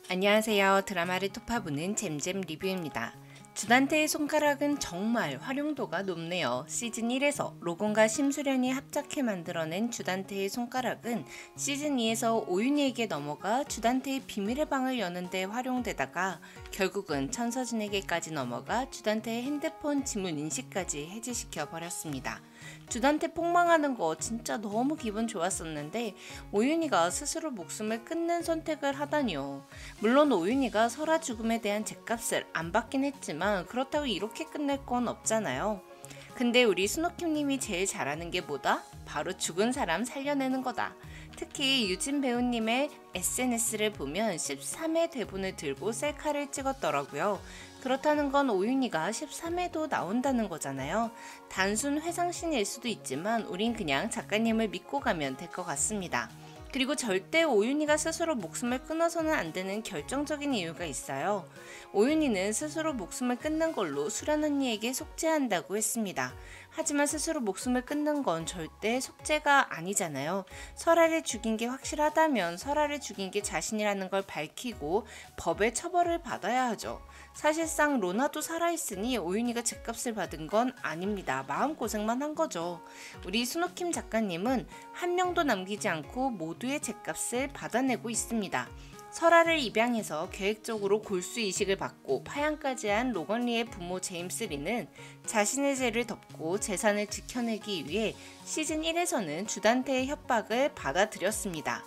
안녕하세요. 드라마를 토파보는 잼잼 리뷰입니다. 주단태의 손가락은 정말 활용도가 높네요. 시즌 1에서 로건과 심수련이 합작해 만들어낸 주단태의 손가락은 시즌 2에서 오윤희에게 넘어가 주단태의 비밀의 방을 여는 데 활용되다가 결국은 천서진에게까지 넘어가 주단태의 핸드폰 지문 인식까지 해제시켜 버렸습니다. 주단태 폭망하는 거 진짜 너무 기분 좋았었는데 오윤희가 스스로 목숨을 끊는 선택을 하다니요. 물론 오윤희가 설아 죽음에 대한 죗값을 안 받긴 했지만 그렇다고 이렇게 끝낼 건 없잖아요. 근데 우리 스노킴님이 제일 잘하는 게 뭐다? 바로 죽은 사람 살려내는 거다. 특히 유진 배우님의 SNS를 보면 13회 대본을 들고 셀카를 찍었더라고요. 그렇다는 건 오윤희가 13회도 나온다는 거잖아요. 단순 회상신일 수도 있지만 우린 그냥 작가님을 믿고 가면 될 것 같습니다. 그리고 절대 오윤희가 스스로 목숨을 끊어서는 안 되는 결정적인 이유가 있어요. 오윤희는 스스로 목숨을 끊는 걸로 수련 언니에게 속죄한다고 했습니다. 하지만 스스로 목숨을 끊는 건 절대 속죄가 아니잖아요. 설아를 죽인 게 확실하다면 설아를 죽인 게 자신이라는 걸 밝히고 법의 처벌을 받아야 하죠. 사실상 로나도 살아있으니 오윤희가 죗값을 받은 건 아닙니다. 마음고생만 한 거죠. 우리 스노킴 작가님은 한 명도 남기지 않고 모두의 죗값을 받아내고 있습니다. 설아를 입양해서 계획적으로 골수 이식을 받고 파양까지 한 로건리의 부모 제임스 리는 자신의 죄를 덮고 재산을 지켜내기 위해 시즌 1에서는 주단태의 협박을 받아들였습니다.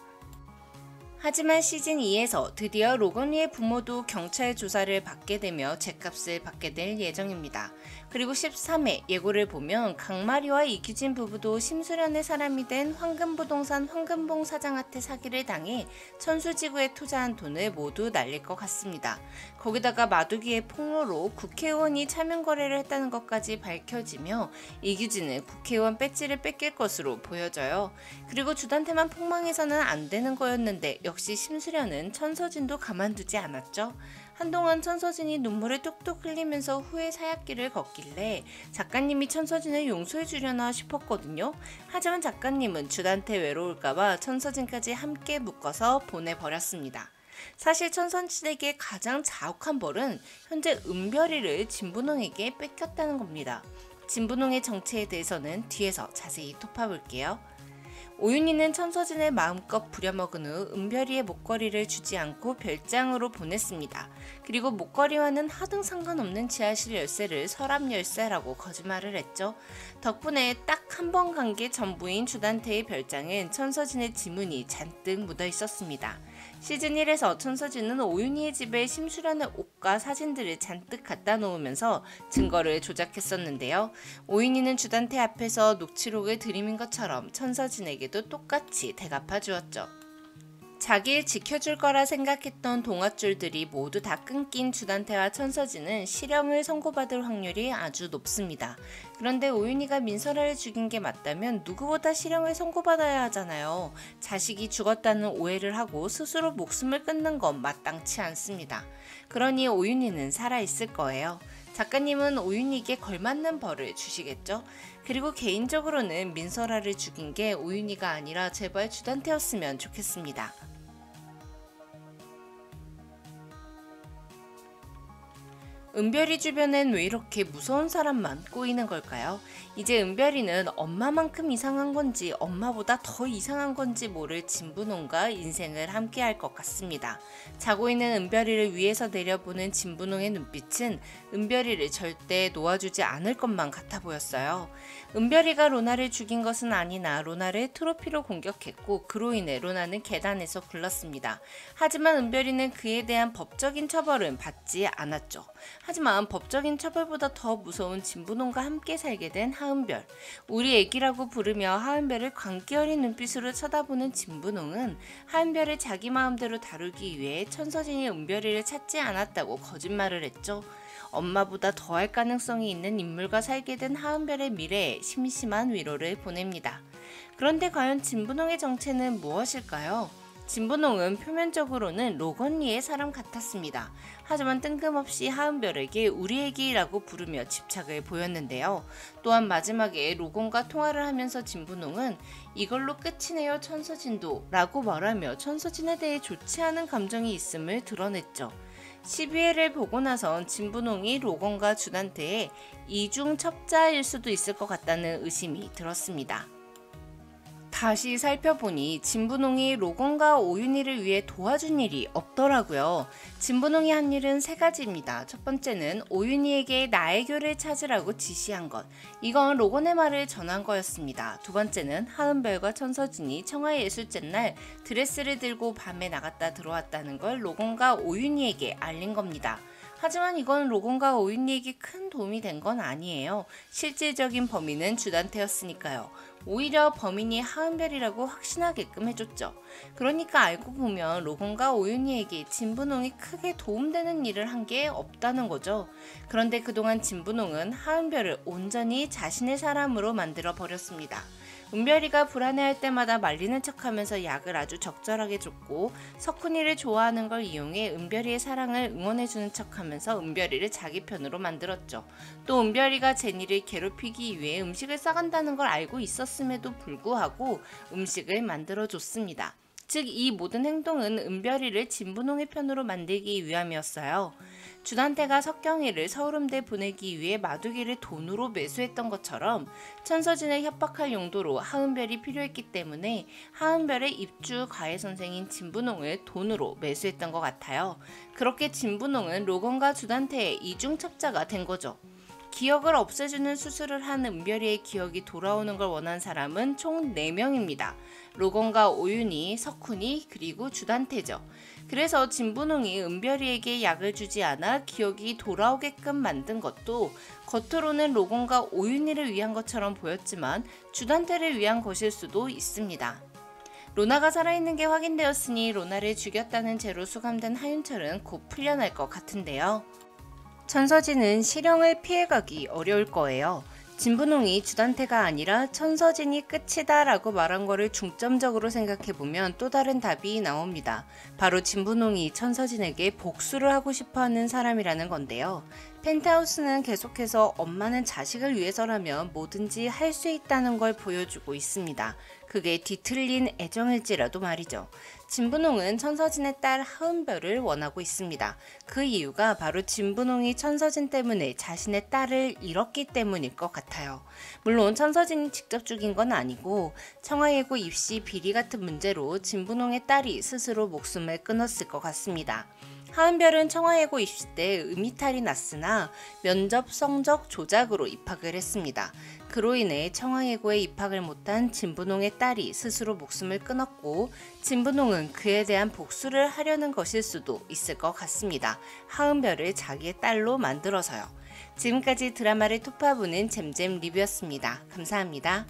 하지만 시즌 2에서 드디어 로건리의 부모도 경찰 조사를 받게 되며 죗값을 받게 될 예정입니다. 그리고 13회 예고를 보면 강마리와 이규진 부부도 심수련의 사람이 된 황금부동산 황금봉 사장한테 사기를 당해 천수지구에 투자한 돈을 모두 날릴 것 같습니다. 거기다가 마두기의 폭로로 국회의원이 차명 거래를 했다는 것까지 밝혀지며 이규진은 국회의원 배지를 뺏길 것으로 보여져요. 그리고 주단태만 폭망해서는 안 되는 거였는데 역시 심수련은 천서진도 가만두지 않았죠. 한동안 천서진이 눈물을 뚝뚝 흘리면서 후회 사약길을 걷길래 작가님이 천서진을 용서해 주려나 싶었거든요. 하지만 작가님은 주단태 외로울까봐 천서진까지 함께 묶어서 보내버렸습니다. 사실 천서진에게 가장 자욱한 벌은 현재 은별이를 진분홍에게 뺏겼다는 겁니다. 진분홍의 정체에 대해서는 뒤에서 자세히 톱어볼게요. 오윤희는 천서진을 마음껏 부려먹은 후 은별이의 목걸이를 주지 않고 별장으로 보냈습니다. 그리고 목걸이와는 하등 상관없는 지하실 열쇠를 서랍 열쇠라고 거짓말을 했죠. 덕분에 딱 한 번 간 게 전부인 주단태의 별장엔 천서진의 지문이 잔뜩 묻어 있었습니다. 시즌 1에서 천서진은 오윤희의 집에 심수련의 옷과 사진들을 잔뜩 갖다 놓으면서 증거를 조작했었는데요. 오윤희는 주단태 앞에서 녹취록을 들이민 것처럼 천서진에게도 똑같이 대갚아 주었죠. 자기를 지켜줄 거라 생각했던 동아줄들이 모두 다 끊긴 주단태와 천서진은 실형을 선고받을 확률이 아주 높습니다. 그런데 오윤희가 민설아를 죽인 게 맞다면 누구보다 실형을 선고받아야 하잖아요. 자식이 죽었다는 오해를 하고 스스로 목숨을 끊는 건 마땅치 않습니다. 그러니 오윤희는 살아있을 거예요. 작가님은 오윤희에게 걸맞는 벌을 주시겠죠? 그리고 개인적으로는 민설아를 죽인 게 오윤희가 아니라 제발 주단태였으면 좋겠습니다. 은별이 주변엔 왜 이렇게 무서운 사람만 꼬이는 걸까요? 이제 은별이는 엄마만큼 이상한 건지 엄마보다 더 이상한 건지 모를 진분홍과 인생을 함께 할 것 같습니다. 자고 있는 은별이를 위에서 내려보는 진분홍의 눈빛은 은별이를 절대 놓아주지 않을 것만 같아 보였어요. 은별이가 로나를 죽인 것은 아니나 로나를 트로피로 공격했고 그로 인해 로나는 계단에서 굴렀습니다. 하지만 은별이는 그에 대한 법적인 처벌은 받지 않았죠. 하지만 법적인 처벌보다 더 무서운 진분홍과 함께 살게 된 하은별. 우리 애기라고 부르며 하은별을 광기 어린 눈빛으로 쳐다보는 진분홍은 하은별을 자기 마음대로 다루기 위해 천서진이 은별이를 찾지 않았다고 거짓말을 했죠. 엄마보다 더할 가능성이 있는 인물과 살게 된 하은별의 미래에 심심한 위로를 보냅니다. 그런데 과연 진분홍의 정체는 무엇일까요? 진분홍은 표면적으로는 로건리의 사람 같았습니다. 하지만 뜬금없이 하은별에게 우리 애기라고 부르며 집착을 보였는데요. 또한 마지막에 로건과 통화를 하면서 진분홍은 이걸로 끝이네요 천서진도 라고 말하며 천서진에 대해 좋지 않은 감정이 있음을 드러냈죠. 12회를 보고 나선 진분홍이 로건과 주단태의 이중 첩자일 수도 있을 것 같다는 의심이 들었습니다. 다시 살펴보니 진분홍이 로건과 오윤희를 위해 도와준 일이 없더라고요. 진분홍이 한 일은 세 가지입니다. 첫 번째는 오윤희에게 나의 교를 찾으라고 지시한 것. 이건 로건의 말을 전한 거였습니다. 두 번째는 하은별과 천서진이 청하예술제 날 드레스를 들고 밤에 나갔다 들어왔다는 걸 로건과 오윤희에게 알린 겁니다. 하지만 이건 로건과 오윤희에게 큰 도움이 된 건 아니에요. 실질적인 범인은 주단태였으니까요. 오히려 범인이 하은별이라고 확신하게끔 해줬죠. 그러니까 알고 보면 로건과 오윤희에게 진분홍이 크게 도움되는 일을 한 게 없다는 거죠. 그런데 그동안 진분홍은 하은별을 온전히 자신의 사람으로 만들어 버렸습니다. 은별이가 불안해할 때마다 말리는 척하면서 약을 아주 적절하게 줬고 석훈이를 좋아하는 걸 이용해 은별이의 사랑을 응원해주는 척하면서 은별이를 자기 편으로 만들었죠. 또 은별이가 제니를 괴롭히기 위해 음식을 싸간다는 걸 알고 있었음에도 불구하고 음식을 만들어줬습니다. 즉 이 모든 행동은 은별이를 진분홍의 편으로 만들기 위함이었어요. 주단태가 석경이를 서울음대 보내기 위해 마두기를 돈으로 매수했던 것처럼 천서진을 협박할 용도로 하은별이 필요했기 때문에 하은별의 입주 과외 선생인 진분홍을 돈으로 매수했던 것 같아요. 그렇게 진분홍은 로건과 주단태의 이중첩자가 된 거죠. 기억을 없애주는 수술을 한 은별이의 기억이 돌아오는 걸 원한 사람은 총 4명입니다. 로건과 오윤희, 석훈이, 그리고 주단태죠. 그래서 진분홍이 은별이에게 약을 주지 않아 기억이 돌아오게끔 만든 것도 겉으로는 로건과 오윤희를 위한 것처럼 보였지만 주단태를 위한 것일 수도 있습니다. 로나가 살아있는 게 확인되었으니 로나를 죽였다는 죄로 수감된 하윤철은 곧 풀려날 것 같은데요. 천서진은 실형을 피해가기 어려울 거예요. 진분홍이 주단태가 아니라 천서진이 끝이다 라고 말한 거를 중점적으로 생각해보면 또 다른 답이 나옵니다. 바로 진분홍이 천서진에게 복수를 하고 싶어하는 사람이라는 건데요. 펜트하우스는 계속해서 엄마는 자식을 위해서라면 뭐든지 할 수 있다는 걸 보여주고 있습니다. 그게 뒤틀린 애정일지라도 말이죠. 진분홍은 천서진의 딸 하은별을 원하고 있습니다. 그 이유가 바로 진분홍이 천서진 때문에 자신의 딸을 잃었기 때문일 것 같아요. 물론 천서진이 직접 죽인 건 아니고 청하예고 입시 비리 같은 문제로 진분홍의 딸이 스스로 목숨을 끊었을 것 같습니다. 하은별은 청하예고 입시 때 음이탈이 났으나 면접 성적 조작으로 입학을 했습니다. 그로 인해 청하예고에 입학을 못한 진분홍의 딸이 스스로 목숨을 끊었고 진분홍은 그에 대한 복수를 하려는 것일 수도 있을 것 같습니다. 하은별을 자기의 딸로 만들어서요. 지금까지 드라마를 토파보는 잼잼 리뷰였습니다. 감사합니다.